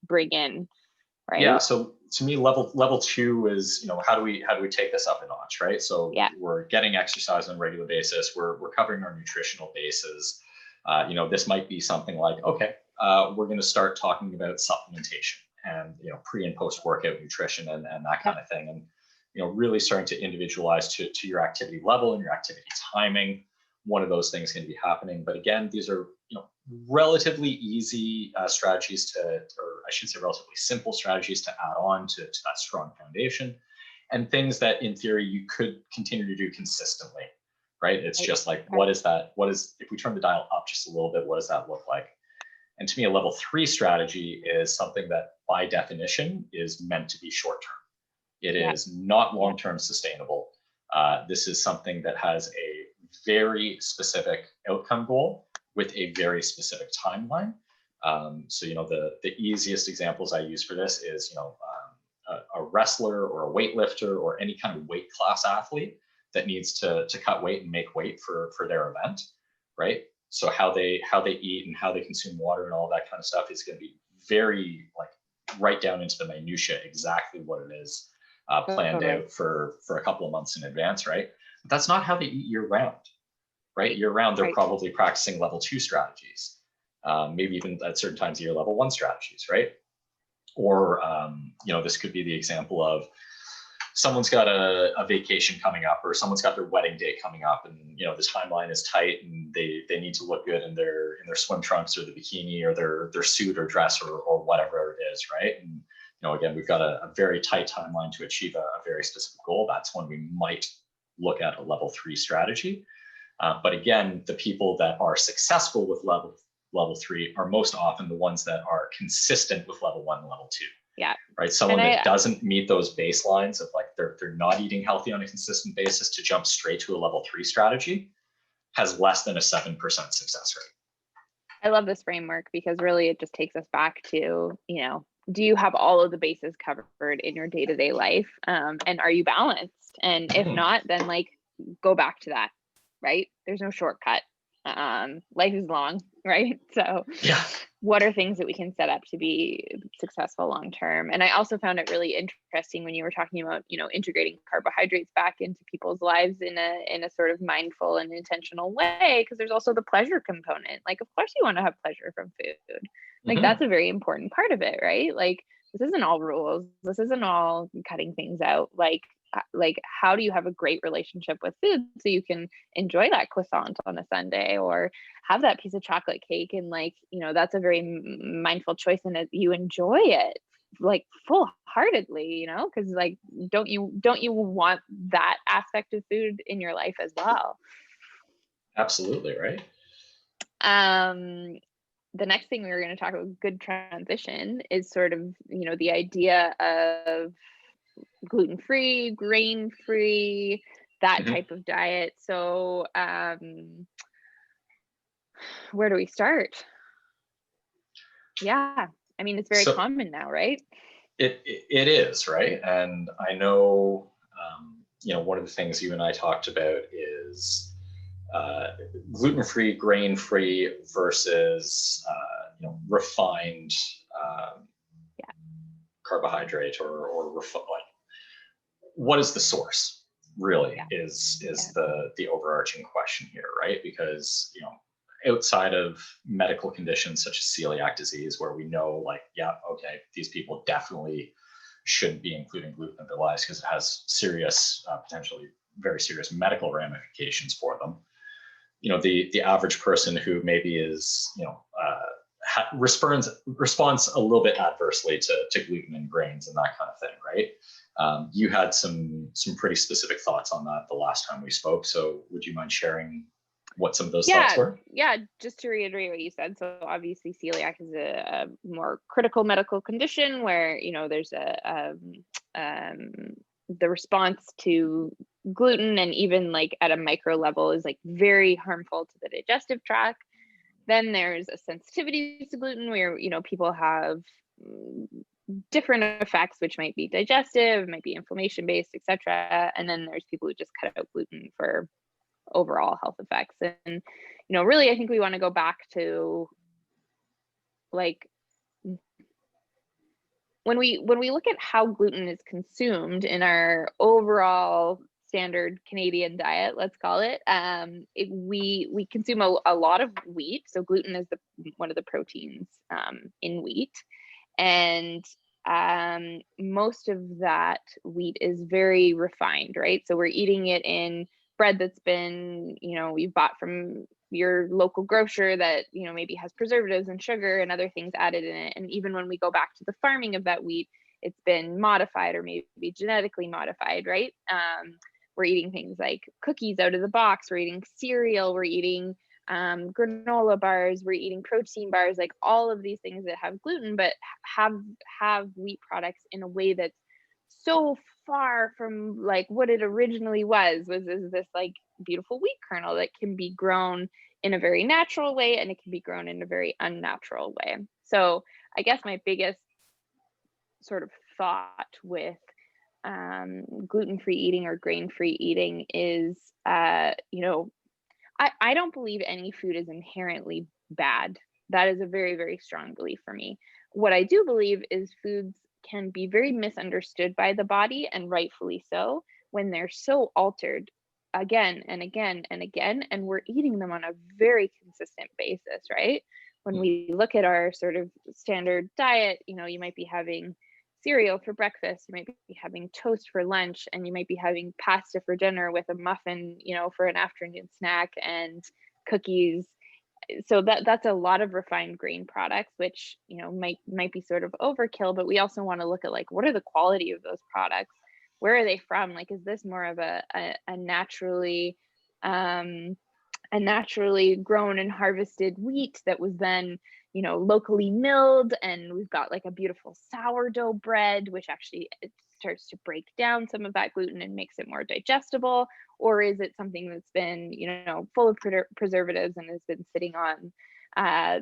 bring in, right? Yeah. So to me, level 2 is, how do we take this up a notch, right? So Yeah. we're getting exercise on a regular basis. We're covering our nutritional bases. This might be something like, okay, we're going to start talking about supplementation and pre and post workout nutrition and that kind of thing, and really starting to individualize to your activity level and your activity timing. One of those things can be happening, but again, these are relatively easy strategies to, or I should say relatively simple strategies to add on to that strong foundation, and things that in theory you could continue to do consistently, right? It's just like, what is that? If we turn the dial up just a little bit, what does that look like? And to me, a level 3 strategy is something that by definition is meant to be short term. It is not long-term sustainable. This is something that has a very specific outcome goal with a very specific timeline. So, the easiest examples I use for this is, a wrestler or a weightlifter or any kind of weight class athlete that needs to cut weight and make weight for their event, right? So how they eat and how they consume water and all that kind of stuff is going to be very right down into the minutia, exactly what it is planned out for a couple of months in advance, right? But that's not how they eat year round, right? Year round, they're probably practicing level 2 strategies, maybe even at certain times of year level 1 strategies, right? Or, this could be the example of someone's got a vacation coming up, or someone's got their wedding day coming up, and the timeline is tight, and they need to look good in their swim trunks or the bikini or their suit or dress or whatever it is, right? And again, we've got a very tight timeline to achieve a very specific goal. That's when we might look at a level 3 strategy. But again, the people that are successful with level 3 are most often the ones that are consistent with level 1 and level 2. Yeah. Right. Someone that doesn't meet those baselines of they're not eating healthy on a consistent basis to jump straight to a level 3 strategy has less than a 7% success rate. I love this framework because really it just takes us back to, do you have all of the bases covered in your day-to-day life? And are you balanced? And if not, then go back to that, right? There's no shortcut. Life is long, right? So what are things that we can set up to be successful long term? And I also found it really interesting when you were talking about, integrating carbohydrates back into people's lives in a sort of mindful and intentional way, because there's also the pleasure component. Of course you want to have pleasure from food. That's a very important part of it, right? This isn't all rules. This isn't all cutting things out. How do you have a great relationship with food so you can enjoy that croissant on a Sunday or have that piece of chocolate cake, and that's a very mindful choice, and you enjoy it full-heartedly, because don't you want that aspect of food in your life as well? Absolutely, right. The next thing we were going to talk about, good transition, is sort of the idea of gluten-free, grain-free, that type of diet. So where do we start? Yeah, I mean, it's very common now, right? It is, right? And I know, one of the things you and I talked about is gluten-free, grain-free versus refined carbohydrate or what is the source really is the overarching question here, right? Because outside of medical conditions such as celiac disease, where we know these people definitely shouldn't be including gluten in their lives because it has serious, potentially very serious medical ramifications for them. The average person who maybe is responds a little bit adversely to gluten and grains and that kind of thing, right? You had some pretty specific thoughts on that the last time we spoke. So would you mind sharing what some of those thoughts were? Yeah, just to reiterate what you said. So obviously celiac is a more critical medical condition where, there's the response to gluten, and even like at a micro level, is like very harmful to the digestive tract. Then there's a sensitivity to gluten where, people have different effects, which might be digestive, might be inflammation based, etc. And then there's people who just cut out gluten for overall health effects. And, really, I think we want to go back to like when we look at how gluten is consumed in our overall standard Canadian diet, let's call it, we consume a lot of wheat. So gluten is one of the proteins in wheat, and most of that wheat is very refined, right? So we're eating it in bread that's been, you've bought from your local grocer that, maybe has preservatives and sugar and other things added in it. And even when we go back to the farming of that wheat, it's been modified or maybe genetically modified, right? We're eating things like cookies out of the box, we're eating cereal, we're eating granola bars, we're eating protein bars, like all of these things that have gluten, but have wheat products in a way that's so far from like what it originally was is this like beautiful wheat kernel that can be grown in a very natural way, and it can be grown in a very unnatural way. So I guess my biggest sort of thought with gluten-free eating or grain-free eating is, I don't believe any food is inherently bad. That is a very, very strong belief for me. What I do believe is foods can be very misunderstood by the body, and rightfully so, when they're so altered again and again and again, and we're eating them on a very consistent basis, right? When we look at our sort of standard diet, you might be having cereal for breakfast, you might be having toast for lunch, and you might be having pasta for dinner with a muffin, for an afternoon snack, and cookies. So that's a lot of refined grain products, which, might be sort of overkill, but we also want to look at like, what are the quality of those products? Where are they from? Like, is this more of a naturally grown and harvested wheat that was then, locally milled, and we've got like a beautiful sourdough bread, which actually it starts to break down some of that gluten and makes it more digestible? Or is it something that's been, full of preservatives and has been sitting on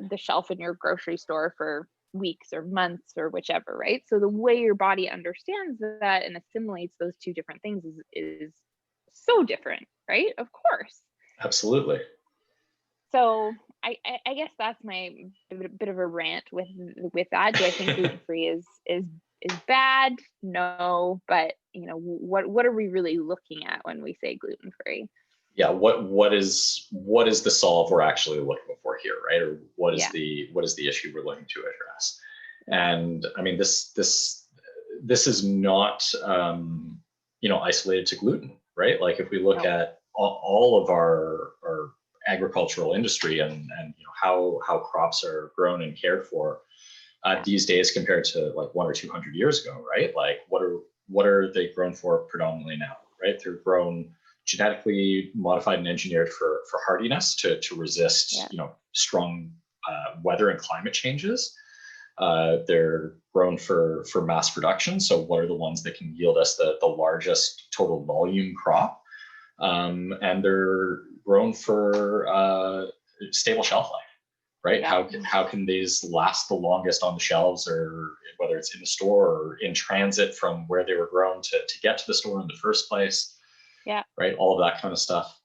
the shelf in your grocery store for weeks or months or whichever, right? So the way your body understands that and assimilates those two different things is so different, right? Of course. Absolutely. So I guess that's my bit of a rant with that. Do I think gluten-free is bad? No, but what are we really looking at when we say gluten-free? Yeah, what is the solve we're actually looking for here, right? Or what is the issue we're looking to address? And I mean, this is not isolated to gluten, right? Like if we look at all of our agricultural industry and how crops are grown and cared for these days compared to like 100 or 200 years ago, right? Like what are they grown for predominantly now, right? They're grown genetically modified and engineered for hardiness to resist strong weather and climate changes. They're grown for mass production. So what are the ones that can yield us the largest total volume crop? And they're grown for stable shelf life, right? Yeah. How can these last the longest on the shelves, or whether it's in the store or in transit from where they were grown to get to the store in the first place? Yeah. Right. All of that kind of stuff.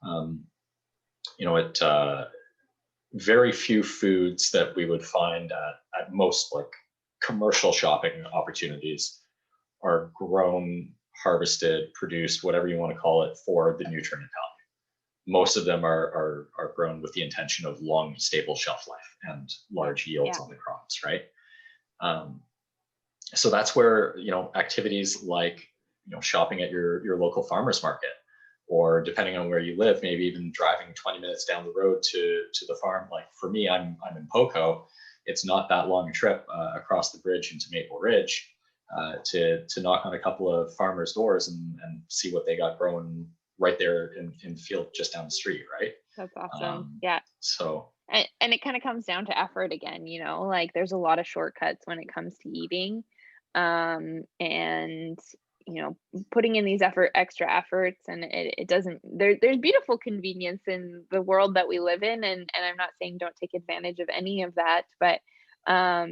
Very few foods that we would find at most like commercial shopping opportunities are grown, harvested, produced, whatever you want to call it, for the nutrient value. Most of them are grown with the intention of long, stable shelf life and large yields on the crops, right? So that's where activities like shopping at your local farmers market, or depending on where you live, maybe even driving 20 minutes down the road to the farm. Like for me, I'm in Poco, it's not that long a trip across the bridge into Maple Ridge to knock on a couple of farmers' doors and see what they got growing right there in the field just down the street, right? That's awesome. Yeah. So And it kind of comes down to effort again, like there's a lot of shortcuts when it comes to eating. And putting in these extra efforts, and it doesn't, there's beautiful convenience in the world that we live in. And I'm not saying don't take advantage of any of that, but how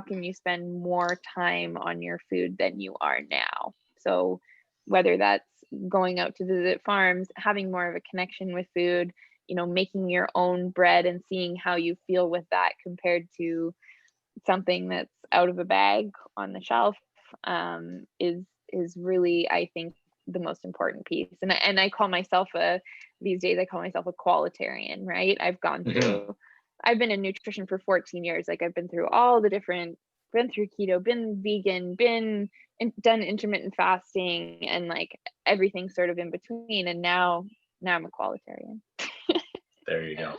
can you spend more time on your food than you are now? So whether that's going out to visit farms, having more of a connection with food, making your own bread and seeing how you feel with that compared to something that's out of a bag on the shelf, is really, I think, the most important piece. And I call myself these days I call myself a qualitarian, right? I've been in nutrition for 14 years. Like I've been through been through keto, been vegan, done intermittent fasting, and like everything sort of in between. And now I'm a qualitarian. there you go.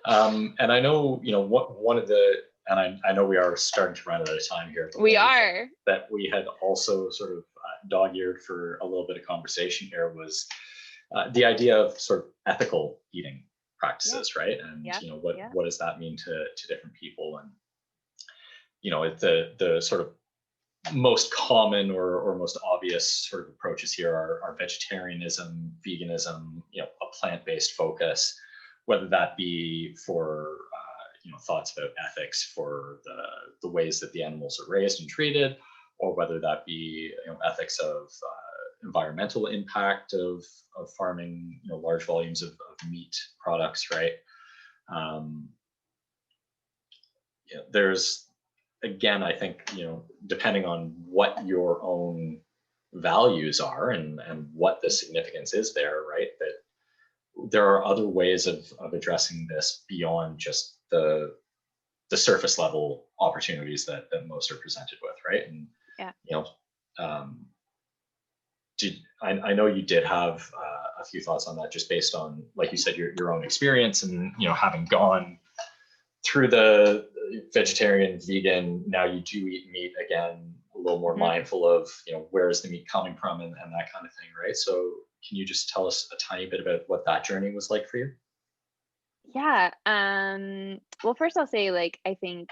And I know, one of the, and I know we are starting to run out of time here. We are. That we had also sort of dog-eared for a little bit of conversation here was the idea of sort of ethical eating practices, right? And what does that mean to different people? And the sort of most common or most obvious sort of approaches here are vegetarianism, veganism, a plant-based focus, whether that be for thoughts about ethics for the ways that the animals are raised and treated, or whether that be ethics of environmental impact of farming large volumes of meat products, right? There's, again, I think, depending on what your own values are and what the significance is there, right? That there are other ways of addressing this beyond just the surface level opportunities that most are presented with, right? And I know you did have a few thoughts on that, just based on, like you said, your own experience and having gone through the vegetarian, vegan, now you do eat meat again, a little more mindful of where is the meat coming from and that kind of thing, right? So can you just tell us a tiny bit about what that journey was like for you? Yeah. Well, first I'll say, like, I think,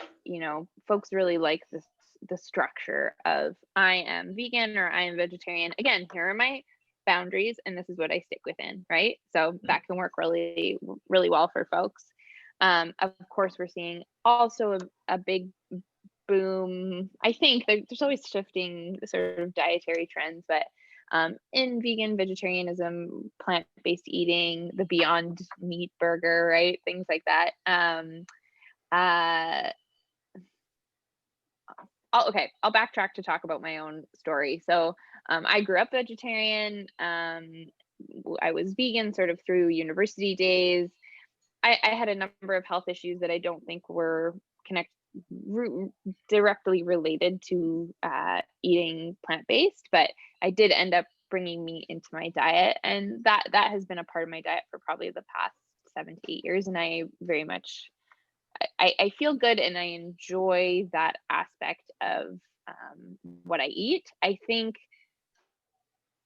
folks really like the structure of I am vegan or I am vegetarian. Again, here are my boundaries and this is what I stick within, right? So that can work really, really well for folks. Of course, we're seeing also a big boom. I think there's always shifting sort of dietary trends, but in vegan, vegetarianism, plant-based eating, the Beyond Meat burger, right? Things like that. I'll backtrack to talk about my own story. So I grew up vegetarian. I was vegan sort of through university days. I had a number of health issues that I don't think were directly related to eating plant-based, but I did end up bringing meat into my diet, and that has been a part of my diet for probably the past 7 to 8 years. And I very much, I feel good and I enjoy that aspect of what I eat. I think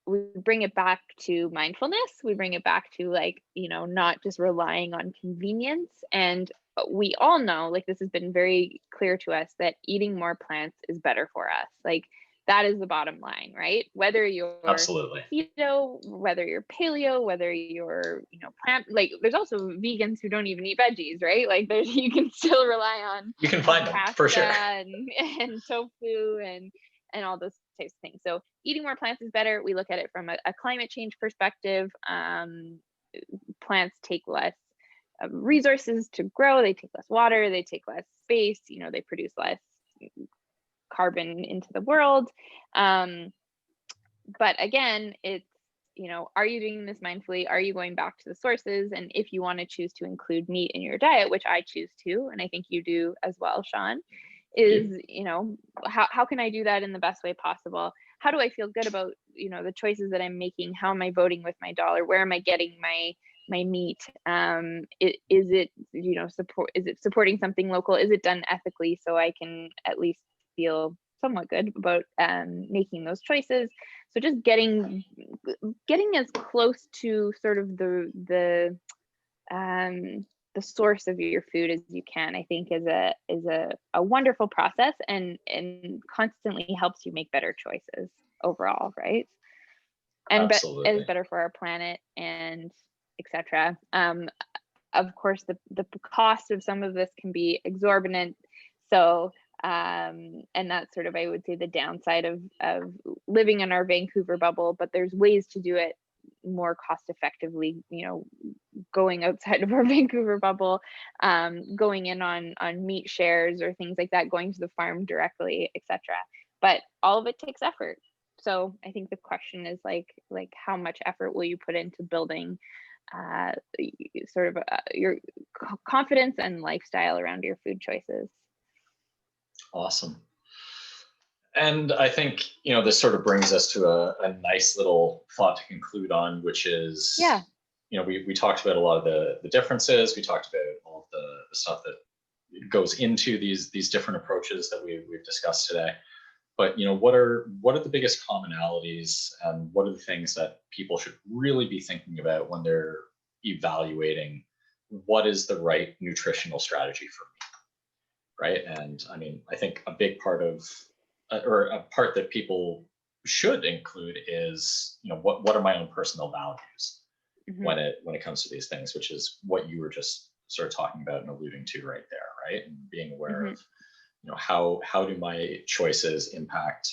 we bring it back to mindfulness. We bring it back to, like, not just relying on convenience. And we all know, like, this has been very clear to us, that eating more plants is better for us. Like, that is the bottom line, right? Whether you're Absolutely keto, whether you're paleo, whether you're, plant, like, there's also vegans who don't even eat veggies, right? Like, you can still rely on, you can find them for sure, and tofu and all those types of things. So eating more plants is better. We look at it from a climate change perspective. Plants take less resources to grow. They take less water. They take less space. They produce less carbon into the world. But again, it's, are you doing this mindfully? Are you going back to the sources? And if you want to choose to include meat in your diet, which I choose to, and I think you do as well, Sean, is, how can I do that in the best way possible? How do I feel good about, the choices that I'm making? How am I voting with my dollar? Where am I getting my my meat? Is it, is it supporting something local? Is it done ethically, so I can at least feel somewhat good about making those choices? So just getting as close to sort of the source of your food as you can, I think is a wonderful process, and constantly helps you make better choices overall, right? And is Absolutely. better for our planet, and etc. Of course, the cost of some of this can be exorbitant. So, and that's sort of, I would say, the downside of living in our Vancouver bubble. But there's ways to do it more cost effectively, going outside of our Vancouver bubble, going in on meat shares or things like that, going to the farm directly, etc. But all of it takes effort. So I think the question is like how much effort will you put into building sort of your confidence and lifestyle around your food choices. Awesome. And I think, this sort of brings us to a nice little thought to conclude on, which is, Yeah. We talked about a lot of the differences. We talked about all of the stuff that goes into these different approaches that we've discussed today. But, what are the biggest commonalities, and what are the things that people should really be thinking about when they're evaluating what is the right nutritional strategy for me, right? And I mean, I think a big part of, or a part that people should include is, what are my own personal values Mm-hmm. when it comes to these things, which is what you were just sort of talking about and alluding to right there, right? And being aware Mm-hmm. of, how do my choices impact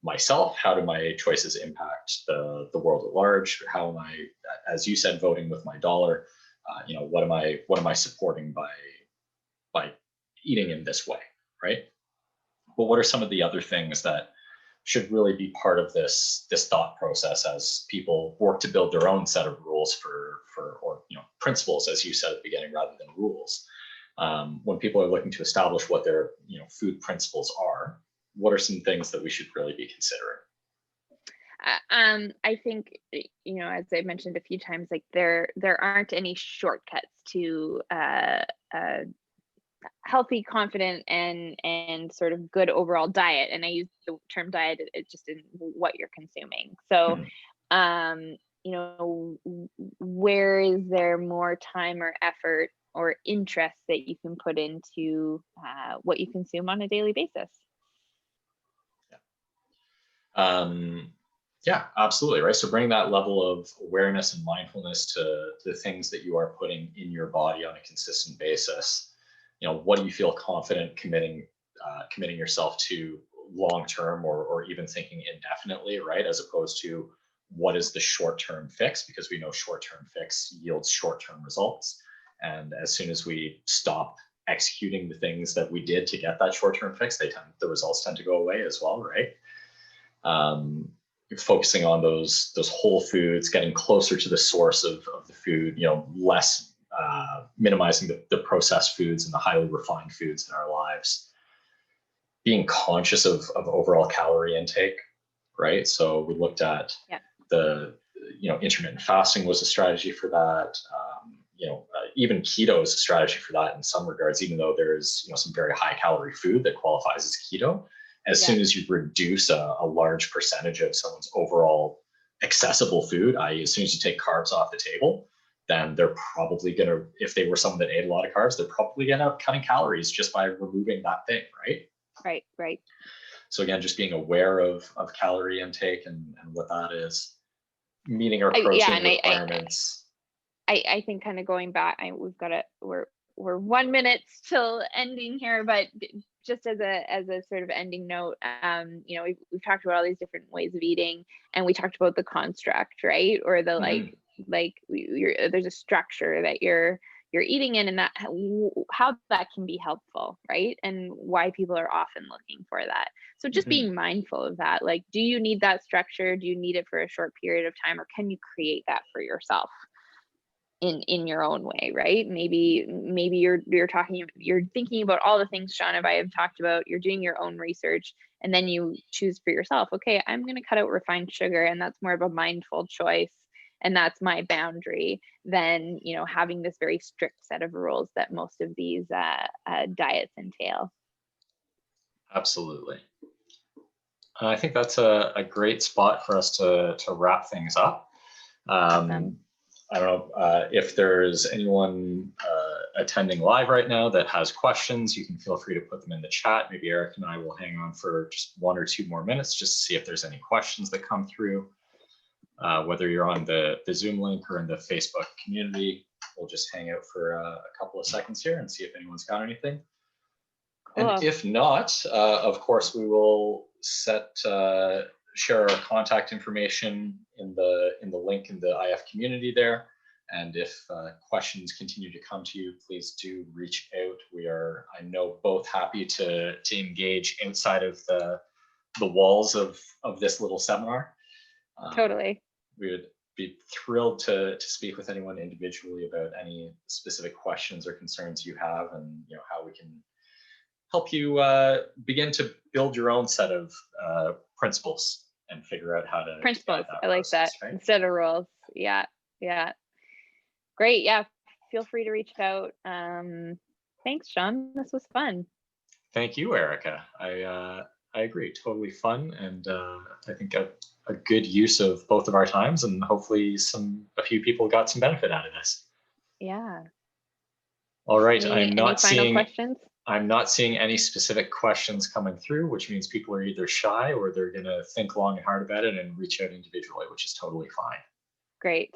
myself? How do my choices impact the world at large? How am I, as you said, voting with my dollar? What am I supporting by eating in this way, right? But what are some of the other things that should really be part of this thought process as people work to build their own set of rules for or principles, as you said at the beginning, rather than rules? When people are looking to establish what their food principles are, what are some things that we should really be considering? I think, as I mentioned a few times, like there aren't any shortcuts to healthy, confident, and sort of good overall diet. And I use the term diet, it's just in what you're consuming. So, where is there more time or effort or interest that you can put into what you consume on a daily basis? Yeah, absolutely. Right. So bring that level of awareness and mindfulness to the things that you are putting in your body on a consistent basis. What do you feel confident committing yourself to long term, or even thinking indefinitely, right? As opposed to what is the short term fix, because we know short term fix yields short term results. And as soon as we stop executing the things that we did to get that short term fix, the results tend to go away as well, right? Focusing on those whole foods, getting closer to the source of the food, less minimizing the processed foods and the highly refined foods in our lives, being conscious of overall calorie intake, right? So we looked at the intermittent fasting was a strategy for that. Even keto is a strategy for that in some regards, even though there's some very high calorie food that qualifies as keto. As soon as you reduce a large percentage of someone's overall accessible food, i.e., as soon as you take carbs off the table, then they're probably going to, if they were someone that ate a lot of carbs, they're probably going to end up cutting calories just by removing that thing, right? Right. So again, just being aware of calorie intake and what that is, meeting our protein requirements. I think kind of going back, we're 1 minute till ending here, but just as a sort of ending note, we've talked about all these different ways of eating, and we talked about the construct, right? Or the there's a structure that you're eating in, and that how that can be helpful, right? And why people are often looking for that. So just being mindful of that, like, do you need that structure? Do you need it for a short period of time, or can you create that for yourself in your own way, right? Maybe you're thinking about all the things Sean and I have talked about, you're doing your own research, and then you choose for yourself, okay, I'm going to cut out refined sugar, and that's more of a mindful choice, and that's my boundary, than, having this very strict set of rules that most of these diets entail. Absolutely. I think that's a great spot for us to wrap things up. Awesome. I don't know if there's anyone attending live right now that has questions. You can feel free to put them in the chat. Maybe Eric and I will hang on for just 1 or 2 more minutes just to see if there's any questions that come through. Whether you're on the Zoom link or in the Facebook community, we'll just hang out for a couple of seconds here and see if anyone's got anything. Cool. And if not, of course, we will share our contact information in the link in the IF community there. And if questions continue to come to you, please do reach out. We are, I know, both happy to engage outside of the walls of this little seminar. Totally. We would be thrilled to speak with anyone individually about any specific questions or concerns you have, and how we can help you begin to build your own set of principles and figure out how to principles. I like process, that, right? instead of rules. Yeah. Great. Yeah. Feel free to reach out. Thanks, Sean. This was fun. Thank you, Erica. I agree. Totally fun, and I think a good use of both of our times, and hopefully a few people got some benefit out of this. Yeah. All right. Any final questions? I'm not seeing any specific questions coming through, which means people are either shy or they're going to think long and hard about it and reach out individually, which is totally fine. Great.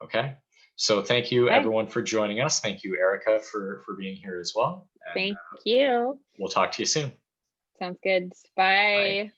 Okay. So thank you, everyone, for joining us. Thank you, Erica, for being here as well. And thank you. We'll talk to you soon. Sounds good. Bye.